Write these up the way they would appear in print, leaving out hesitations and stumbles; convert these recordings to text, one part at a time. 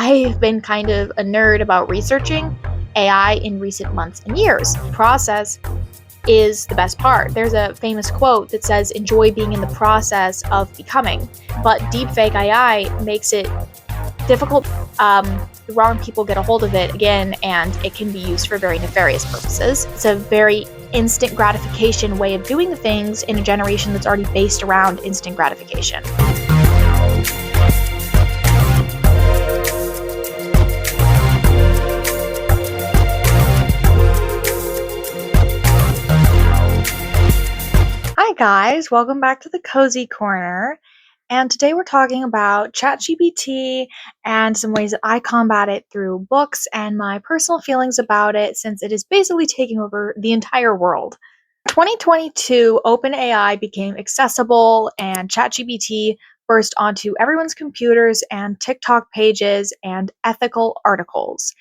I've been kind of a nerd about researching AI in recent months and years. The process is the best part. There's a famous quote that says, enjoy being in the process of becoming. But deepfake AI makes it difficult. The wrong people get a hold of it again, and it can be used for very nefarious purposes. It's a very instant gratification way of doing things in a generation that's already based around instant gratification. Hi guys, welcome back to the Cozy Corner. And today we're talking about ChatGPT and some ways that I combat it through books and my personal feelings about it, since it is basically taking over the entire world. 2022, OpenAI became accessible and ChatGPT burst onto everyone's computers and TikTok pages and ethical articles.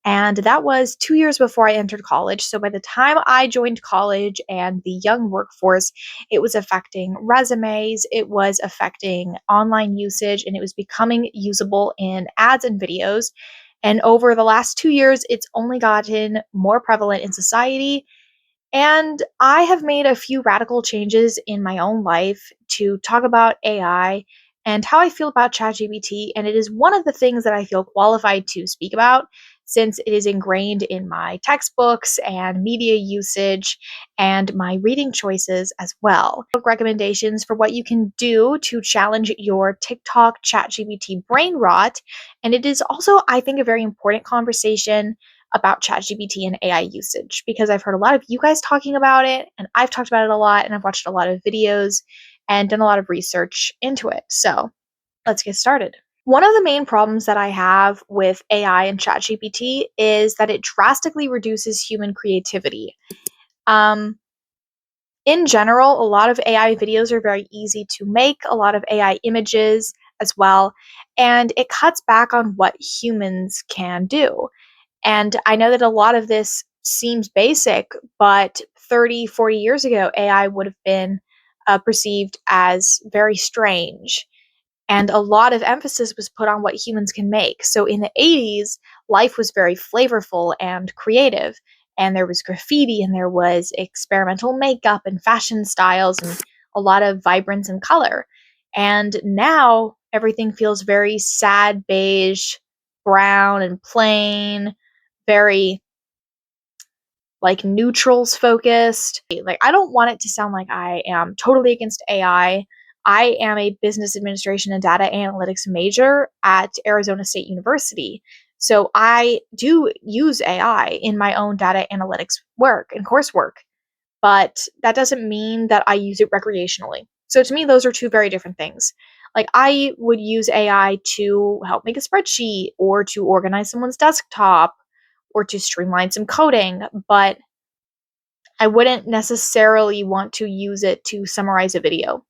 And that was 2 years before I entered college. So by the time I joined college and the young workforce, it was affecting resumes, it was affecting online usage, and it was becoming usable in ads and videos. And over the last 2 years, it's only gotten more prevalent in society. And I have made a few radical changes in my own life to talk about AI and how I feel about ChatGPT. And it is one of the things that I feel qualified to speak about, since it is ingrained in my textbooks and media usage and my reading choices as well. Book recommendations for what you can do to challenge your TikTok ChatGPT brain rot. And it is also, I think, a very important conversation about ChatGPT and AI usage, because I've heard a lot of you guys talking about it, and I've talked about it a lot, and I've watched a lot of videos and done a lot of research into it. So let's get started. One of the main problems that I have with AI and ChatGPT is that it drastically reduces human creativity. In general, a lot of AI videos are very easy to make, a lot of AI images as well, and it cuts back on what humans can do. And I know that a lot of this seems basic, but 30, 40 years ago, AI would have been perceived as very strange. And a lot of emphasis was put on what humans can make. So in the 80s, life was very flavorful and creative. And there was graffiti, and there was experimental makeup and fashion styles, and a lot of vibrance and color. And now everything feels very sad, beige, brown, and plain, very like neutrals focused. Like, I don't want it to sound like I am totally against AI. I am a business administration and data analytics major at Arizona State University. So I do use AI in my own data analytics work and coursework, but that doesn't mean that I use it recreationally. So to me, those are two very different things. Like, I would use AI to help make a spreadsheet or to organize someone's desktop or to streamline some coding, but I wouldn't necessarily want to use it to summarize a video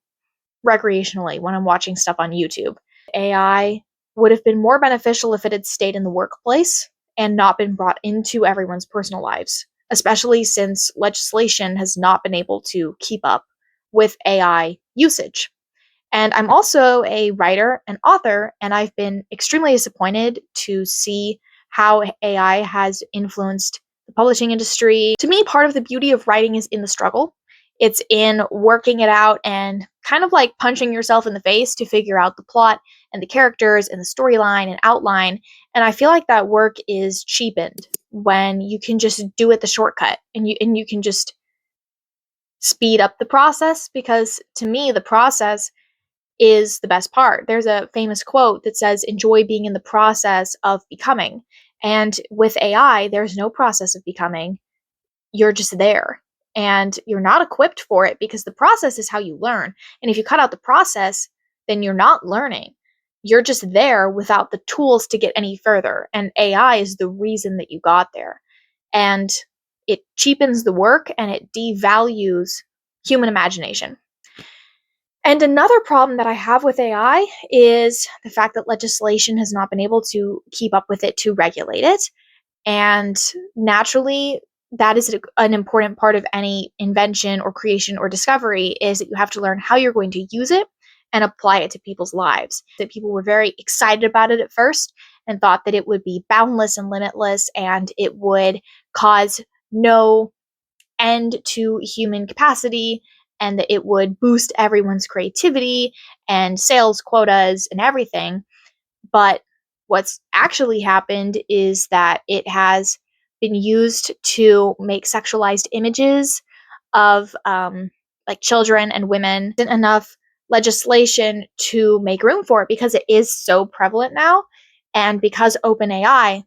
recreationally when I'm watching stuff on YouTube. AI would have been more beneficial if it had stayed in the workplace and not been brought into everyone's personal lives, especially since legislation has not been able to keep up with AI usage. And I'm also a writer and author, and I've been extremely disappointed to see how AI has influenced the publishing industry. To me, part of the beauty of writing is in the struggle. It's in working it out and kind of like punching yourself in the face to figure out the plot and the characters and the storyline and outline. And I feel like that work is cheapened when you can just do it the shortcut, and you can just speed up the process, because to me the process is the best part. There's a famous quote that says, enjoy being in the process of becoming. And with AI, there's no process of becoming. You're just there. And you're not equipped for it, because the process is how you learn. And if you cut out the process, then you're not learning. You're just there without the tools to get any further. And AI is the reason that you got there. And it cheapens the work and it devalues human imagination. And another problem that I have with AI is the fact that legislation has not been able to keep up with it to regulate it. And naturally, that is an important part of any invention or creation or discovery, is that you have to learn how you're going to use it and apply it to people's lives. That people were very excited about it at first, and thought that it would be boundless and limitless, and it would cause no end to human capacity, and that it would boost everyone's creativity and sales quotas and everything. But what's actually happened is that it has been used to make sexualized images of like children and women. Isn't enough legislation to make room for it because it is so prevalent now, and because OpenAI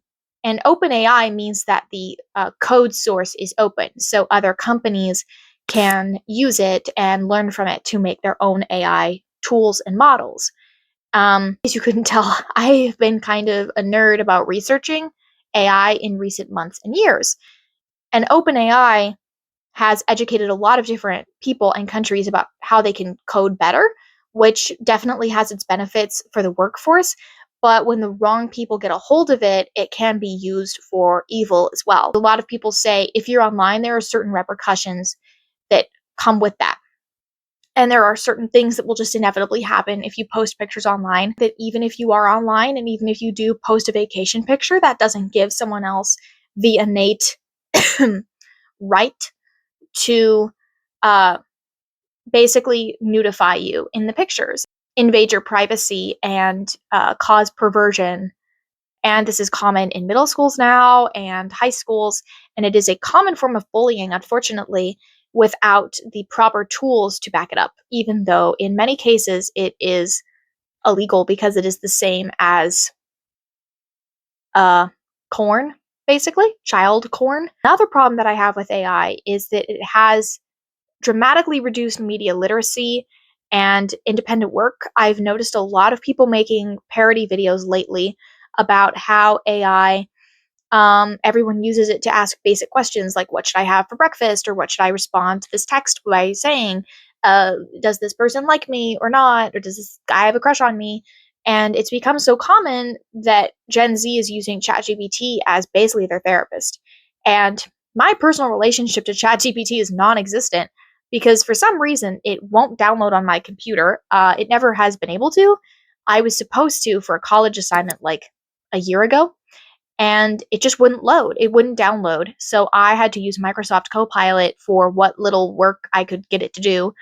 means that the code source is open, so other companies can use it and learn from it to make their own AI tools and models. As you couldn't tell, I've been kind of a nerd about researching AI in recent months and years. And OpenAI has educated a lot of different people and countries about how they can code better, which definitely has its benefits for the workforce. But when the wrong people get a hold of it, it can be used for evil as well. A lot of people say if you're online, there are certain repercussions that come with that. And there are certain things that will just inevitably happen if you post pictures online, that even if you are online and even if you do post a vacation picture, that doesn't give someone else the innate right to basically nudify you in the pictures, invade your privacy, and cause perversion. And this is common in middle schools now and high schools, and it is a common form of bullying, unfortunately, without the proper tools to back it up, even though in many cases it is illegal because it is the same as corn, basically, child corn. Another problem that I have with AI is that it has dramatically reduced media literacy and independent work. I've noticed a lot of people making parody videos lately about how AI, everyone uses it to ask basic questions like, what should I have for breakfast? Or what should I respond to this text by saying? Does this person like me or not? Or does this guy have a crush on me? And it's become so common that Gen Z is using ChatGPT as basically their therapist. And my personal relationship to ChatGPT is non existent because for some reason it won't download on my computer. It never has been able to. I was supposed to for a college assignment like a year ago, and it just wouldn't load. It wouldn't download. So I had to use Microsoft Copilot for what little work I could get it to do.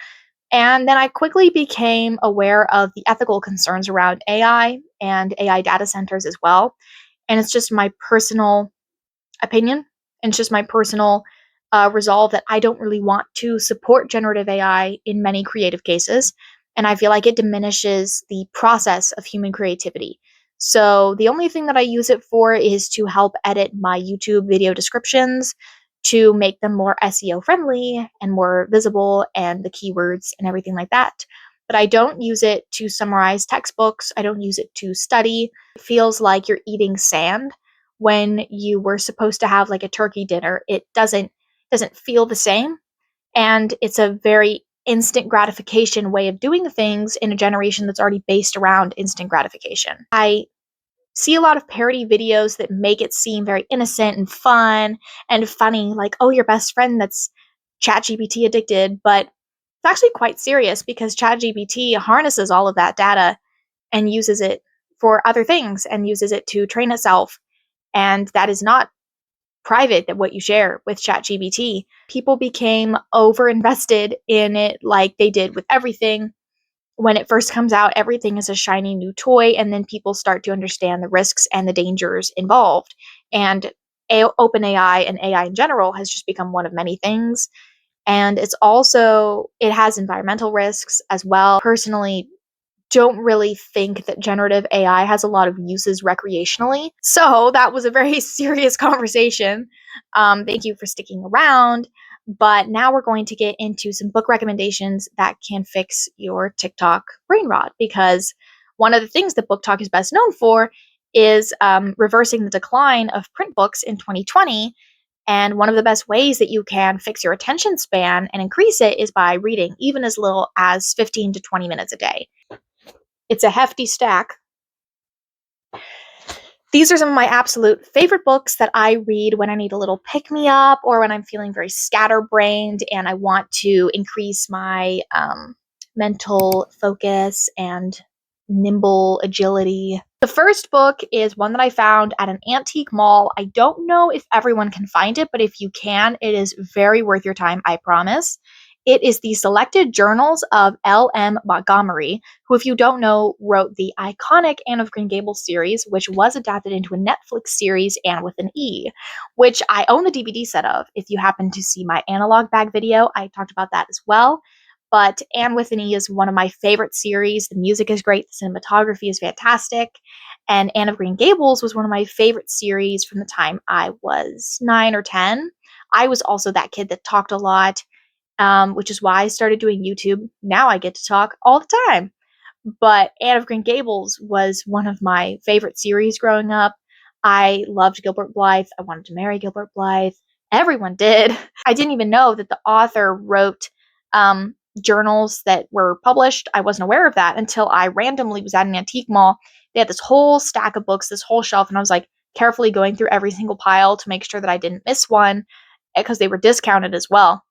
And then I quickly became aware of the ethical concerns around AI and AI data centers as well. And it's just my personal opinion, and it's just my personal resolve that I don't really want to support generative AI in many creative cases. And I feel like it diminishes the process of human creativity. So the only thing that I use it for is to help edit my YouTube video descriptions to make them more SEO friendly and more visible, and the keywords and everything like that. But I don't use it to summarize textbooks. I don't use it to study. It feels like you're eating sand when you were supposed to have like a turkey dinner. It doesn't feel the same, and it's a very instant gratification way of doing things in a generation that's already based around instant gratification. I see a lot of parody videos that make it seem very innocent and fun and funny, like, oh, your best friend that's ChatGPT addicted, but it's actually quite serious because ChatGPT harnesses all of that data and uses it for other things and uses it to train itself, and that is not private, that what you share with ChatGPT. People became over invested in it like they did with everything. When it first comes out, everything is a shiny new toy, and then people start to understand the risks and the dangers involved. And OpenAI and AI in general has just become one of many things. And it has environmental risks as well. Personally, don't really think that generative AI has a lot of uses recreationally. So that was a very serious conversation. Thank you for sticking around. But now we're going to get into some book recommendations that can fix your TikTok brain rot, because one of the things that Book Talk is best known for is reversing the decline of print books in 2020. And one of the best ways that you can fix your attention span and increase it is by reading even as little as 15 to 20 minutes a day. It's a hefty stack. These are some of my absolute favorite books that I read when I need a little pick-me-up or when I'm feeling very scatterbrained and I want to increase my mental focus and nimble agility. The first book is one that I found at an antique mall. I don't know if everyone can find it, but if you can, it is very worth your time, I promise. It is the Selected Journals of L.M. Montgomery, who, if you don't know, wrote the iconic Anne of Green Gables series, which was adapted into a Netflix series, Anne with an E, which I own the DVD set of. If you happen to see my analog bag video, I talked about that as well. But Anne with an E is one of my favorite series. The music is great, the cinematography is fantastic. And Anne of Green Gables was one of my favorite series from the time I was 9 or 10. I was also that kid that talked a lot, which is why I started doing YouTube. Now I get to talk all the time. But Anne of Green Gables was one of my favorite series growing up. I loved Gilbert Blythe. I wanted to marry Gilbert Blythe. Everyone did. I didn't even know that the author wrote journals that were published. I wasn't aware of that until I randomly was at an antique mall. They had this whole stack of books, this whole shelf, and I was like carefully going through every single pile to make sure that I didn't miss one because they were discounted as well,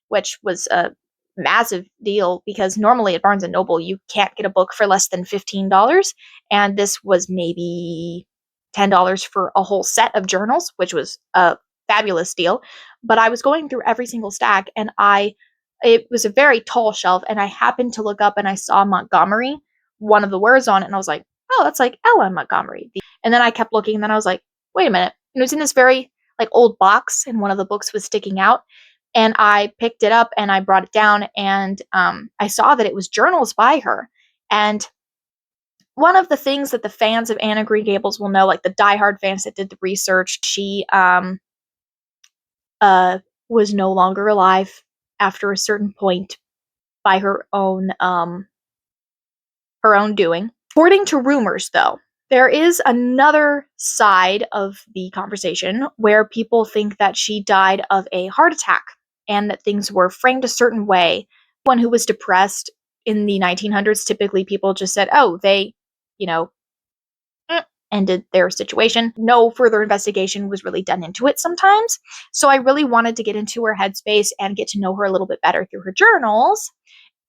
which was a massive deal because normally at Barnes & Noble you can't get a book for less than $15, and this was maybe $10 for a whole set of journals, which was a fabulous deal. But I was going through every single stack, and it was a very tall shelf, and I happened to look up and I saw Montgomery, one of the words on it, and I was like, oh, that's like Ellen Montgomery. And then I kept looking, and then I was like, wait a minute. And it was in this very like old box, and one of the books was sticking out. And I picked it up and I brought it down, and I saw that it was journals by her. And one of the things that the fans of Anne of Green Gables will know, like the diehard fans that did the research, she was no longer alive after a certain point by her own doing. According to rumors, though, there is another side of the conversation where people think that she died of a heart attack and that things were framed a certain way. One who was depressed in the 1900s, typically people just said, oh, they, you know, ended their situation. No further investigation was really done into it sometimes. So I really wanted to get into her headspace and get to know her a little bit better through her journals.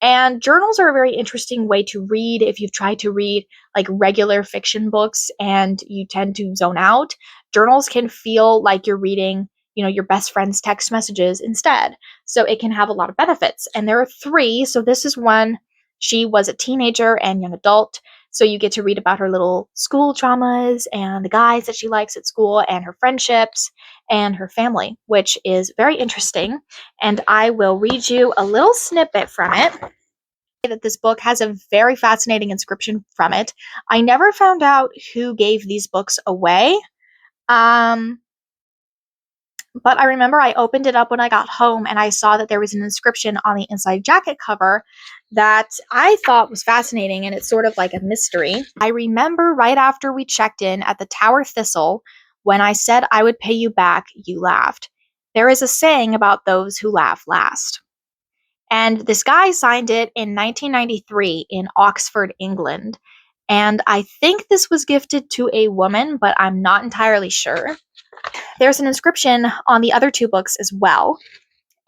And journals are a very interesting way to read if you've tried to read like regular fiction books and you tend to zone out. Journals can feel like you're reading, your best friend's text messages instead. So it can have a lot of benefits. And there are 3. So this is one. She was a teenager and young adult. So you get to read about her little school traumas and the guys that she likes at school and her friendships and her family, which is very interesting. And I will read you a little snippet from it. That this book has a very fascinating inscription from it. I never found out who gave these books away. But I remember I opened it up when I got home and I saw that there was an inscription on the inside jacket cover that I thought was fascinating, and it's sort of like a mystery. I remember right after we checked in at the Tower Thistle, when I said I would pay you back, you laughed. There is a saying about those who laugh last. And this guy signed it in 1993 in Oxford, England. And I think this was gifted to a woman, but I'm not entirely sure. There's an inscription on the other 2 books as well.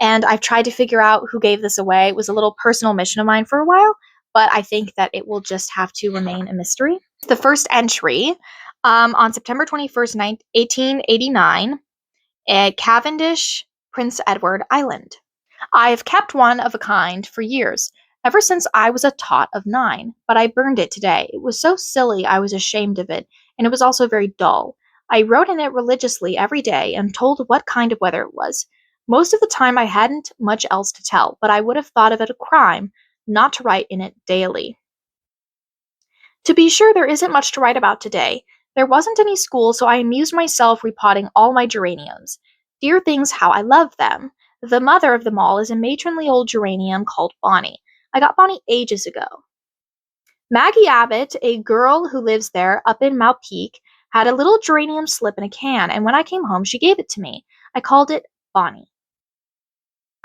And I've tried to figure out who gave this away. It was a little personal mission of mine for a while, but I think that it will just have to remain a mystery. The first entry, on September 21st, 1889, at Cavendish, Prince Edward Island. I have kept one of a kind for years, ever since I was a tot of 9, but I burned it today. It was so silly I was ashamed of it, and it was also very dull. I wrote in it religiously every day and told what kind of weather it was. Most of the time I hadn't much else to tell, but I would have thought of it a crime not to write in it daily. To be sure, there isn't much to write about today. There wasn't any school, so I amused myself repotting all my geraniums. Dear things, how I love them. The mother of them all is a matronly old geranium called Bonnie. I got Bonnie ages ago. Maggie Abbott, a girl who lives there up in Malpeque, had a little geranium slip in a can, and when I came home, she gave it to me. I called it Bonnie.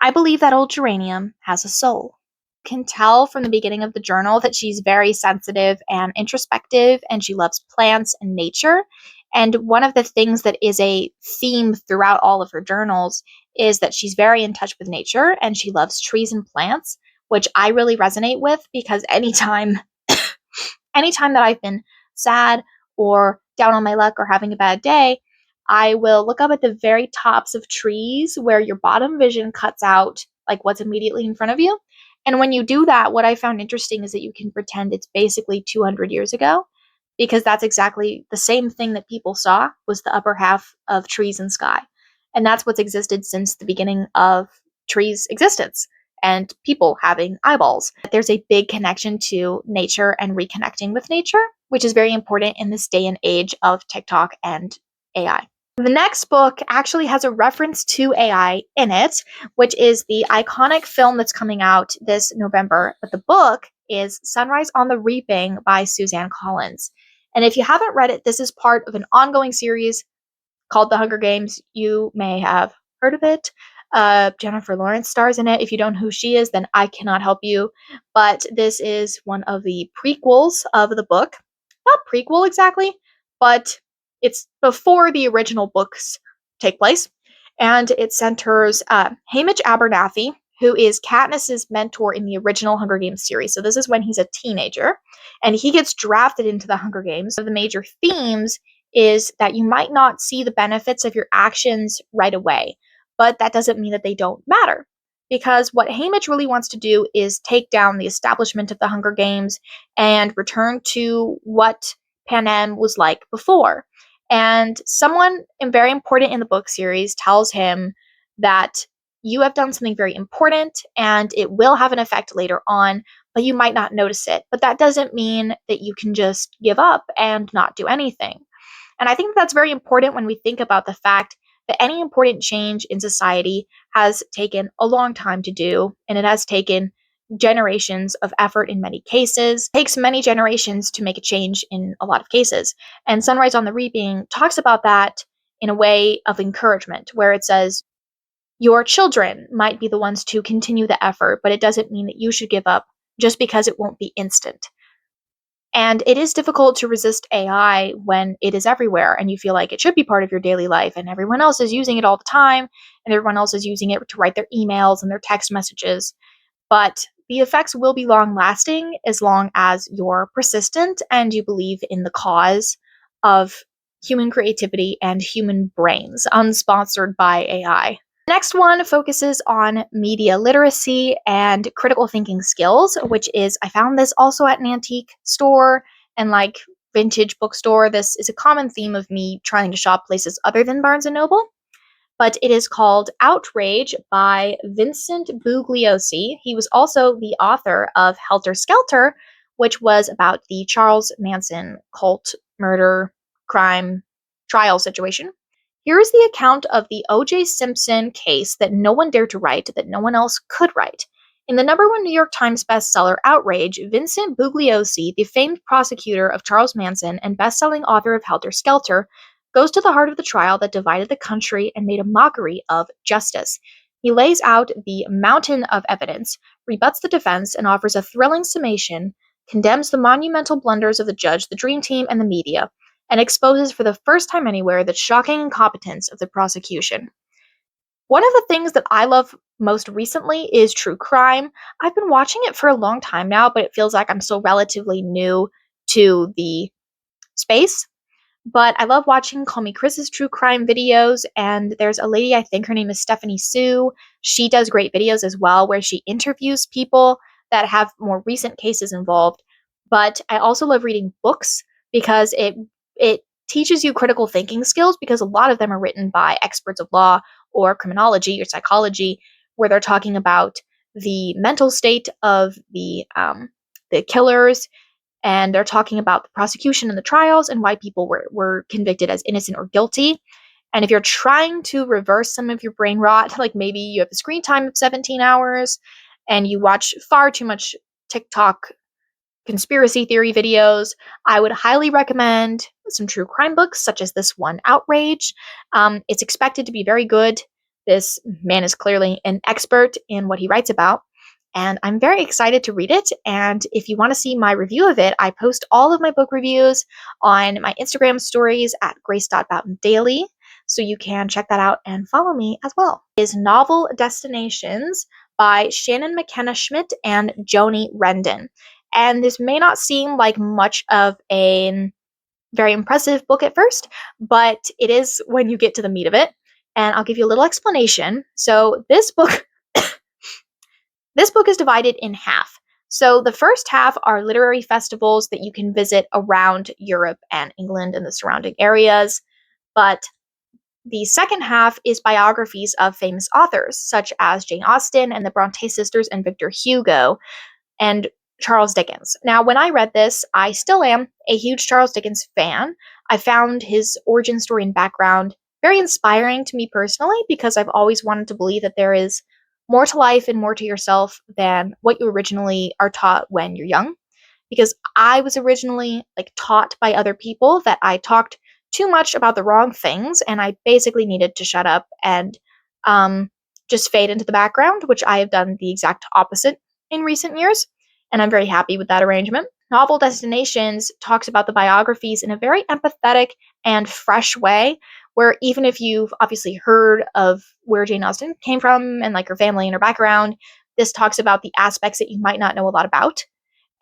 I believe that old geranium has a soul. You can tell from the beginning of the journal that she's very sensitive and introspective, and she loves plants and nature. And one of the things that is a theme throughout all of her journals is that she's very in touch with nature, and she loves trees and plants, which I really resonate with because anytime Anytime that I've been sad or down on my luck or having a bad day, I will look up at the very tops of trees where your bottom vision cuts out like what's immediately in front of you. And when you do that, what I found interesting is that you can pretend it's basically 200 years ago, because that's exactly the same thing that people saw was the upper half of trees and sky. And that's what's existed since the beginning of trees' existence and people having eyeballs. There's a big connection to nature and reconnecting with nature, which is very important in this day and age of TikTok and AI. The next book actually has a reference to AI in it, which is the iconic film that's coming out this November. But the book is Sunrise on the Reaping by Suzanne Collins. And if you haven't read it, this is part of an ongoing series called The Hunger Games. You may have heard of it. Jennifer Lawrence stars in it. If you don't know who she is, then I cannot help you. But this is one of the prequels of the book. Not prequel exactly, but it's before the original books take place. And it centers Hamish Abernathy, who is Katniss's mentor in the original Hunger Games series. So this is when he's a teenager, and he gets drafted into the Hunger Games. So the major themes is that you might not see the benefits of your actions right away, but that doesn't mean that they don't matter. Because what Hamish really wants to do is take down the establishment of the Hunger Games and return to what Panem was like before. And someone very important in the book series tells him that you have done something very important and it will have an effect later on, but you might not notice it. But that doesn't mean that you can just give up and not do anything. And I think that's very important when we think about the fact that any important change in society has taken a long time to do, and it has taken generations of effort in many cases. It takes many generations to make a change in a lot of cases. And Sunrise on the Reaping talks about that in a way of encouragement, where it says, your children might be the ones to continue the effort, but it doesn't mean that you should give up just because it won't be instant. And it is difficult to resist AI when it is everywhere and you feel like it should be part of your daily life and everyone else is using it all the time and everyone else is using it to write their emails and their text messages. But the effects will be long lasting as long as you're persistent and you believe in the cause of human creativity and human brains, unsponsored by AI. Next one focuses on media literacy and critical thinking skills, which is, I found this also at an antique store and like vintage bookstore. This is a common theme of me trying to shop places other than Barnes and Noble. But it is called Outrage by Vincent Bugliosi. He was also the author of Helter Skelter, which was about the Charles Manson cult murder crime trial situation. Here is the account of the O.J. Simpson case that no one dared to write, that no one else could write. In the #1 New York Times bestseller Outrage, Vincent Bugliosi, the famed prosecutor of Charles Manson and best-selling author of Helter Skelter, goes to the heart of the trial that divided the country and made a mockery of justice. He lays out the mountain of evidence, rebuts the defense, and offers a thrilling summation, condemns the monumental blunders of the judge, the dream team, and the media, and exposes for the first time anywhere the shocking incompetence of the prosecution. One of the things that I love most recently is true crime. I've been watching it for a long time now, but it feels like I'm still relatively new to the space. But I love watching Call Me Chris's true crime videos, and there's a lady, I think her name is Stephanie Sue. She does great videos as well, where she interviews people that have more recent cases involved. But I also love reading books because it teaches you critical thinking skills, because a lot of them are written by experts of law or criminology or psychology, where they're talking about the mental state of the killers, and they're talking about the prosecution and the trials and why people were convicted as innocent or guilty. And if you're trying to reverse some of your brain rot, like maybe you have a screen time of 17 hours and you watch far too much TikTok conspiracy theory videos, I would highly recommend some true crime books, such as this one, Outrage. It's expected to be very good. This man is clearly an expert in what he writes about, and I'm very excited to read it. And if you want to see my review of it, I post all of my book reviews on my Instagram stories at grace.boughtondaily, so you can check that out and follow me as well. It is Novel Destinations by Shannon McKenna Schmidt and Joni Rendon. And this may not seem like much of a very impressive book at first, but it is when you get to the meat of it. And I'll give you a little explanation. So this book is divided in half. So the first half are literary festivals that you can visit around Europe and England and the surrounding areas. But the second half is biographies of famous authors, such as Jane Austen and the Bronte sisters and Victor Hugo and Charles Dickens. Now, when I read this, I still am a huge Charles Dickens fan. I found his origin story and background very inspiring to me personally because I've always wanted to believe that there is more to life and more to yourself than what you originally are taught when you're young. Because I was originally taught by other people that I talked too much about the wrong things and I basically needed to shut up and just fade into the background, which I have done the exact opposite in recent years, and I'm very happy with that arrangement. Novel Destinations talks about the biographies in a very empathetic and fresh way, where even if you've obviously heard of where Jane Austen came from and her family and her background, this talks about the aspects that you might not know a lot about.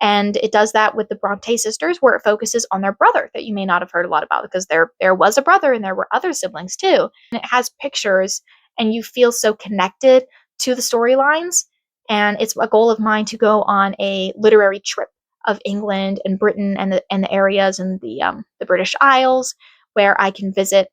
And it does that with the Bronte sisters, where it focuses on their brother that you may not have heard a lot about, because there was a brother and there were other siblings too. And it has pictures, and you feel so connected to the storylines. And it's a goal of mine to go on a literary trip of England and Britain and the areas and the British Isles, where I can visit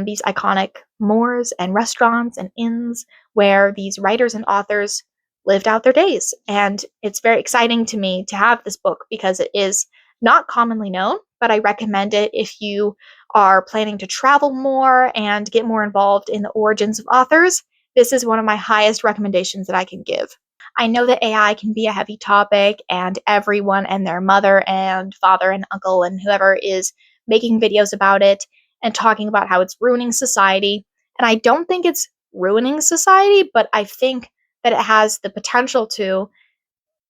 these iconic moors and restaurants and inns where these writers and authors lived out their days. And it's very exciting to me to have this book because it is not commonly known, but I recommend it if you are planning to travel more and get more involved in the origins of authors. This is one of my highest recommendations that I can give. I know that AI can be a heavy topic, and everyone and their mother and father and uncle and whoever is making videos about it and talking about how it's ruining society. And I don't think it's ruining society, but I think that it has the potential to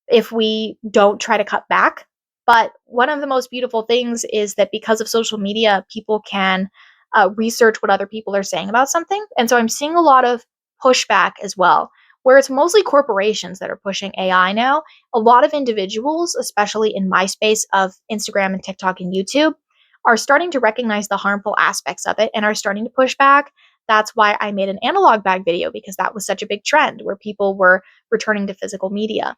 if we don't try to cut back. But one of the most beautiful things is that because of social media, people can research what other people are saying about something. And so I'm seeing a lot of pushback as well, where it's mostly corporations that are pushing AI now. A lot of individuals, especially in my space of Instagram and TikTok and YouTube, are starting to recognize the harmful aspects of it and are starting to push back. That's why I made an analog bag video, because that was such a big trend where people were returning to physical media.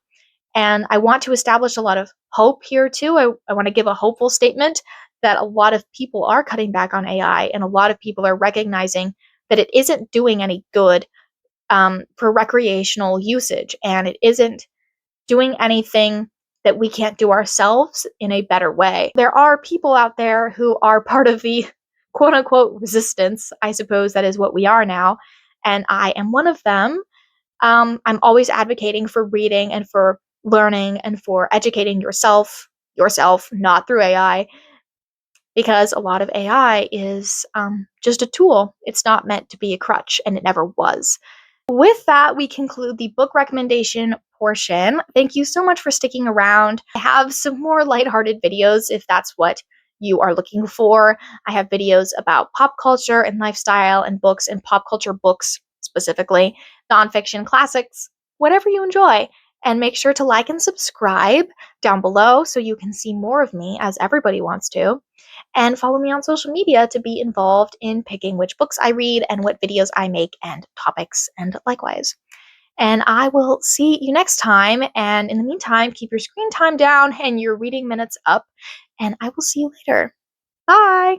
And I want to establish a lot of hope here too. I want to give a hopeful statement that a lot of people are cutting back on AI and a lot of people are recognizing that it isn't doing any good for recreational usage, and it isn't doing anything that we can't do ourselves in a better way. There are people out there who are part of the quote unquote resistance. I suppose that is what we are now. And I am one of them. I'm always advocating for reading and for learning and for educating yourself, not through AI, because a lot of AI is just a tool. It's not meant to be a crutch, and it never was. With that, we conclude the book recommendation portion. Thank you so much for sticking around. I have some more lighthearted videos if that's what you are looking for. I have videos about pop culture and lifestyle and books and pop culture books specifically, nonfiction classics, whatever you enjoy. And make sure to like and subscribe down below so you can see more of me, as everybody wants to. And follow me on social media to be involved in picking which books I read and what videos I make and topics, and likewise. And I will see you next time. And in the meantime, keep your screen time down and your reading minutes up. And I will see you later. Bye.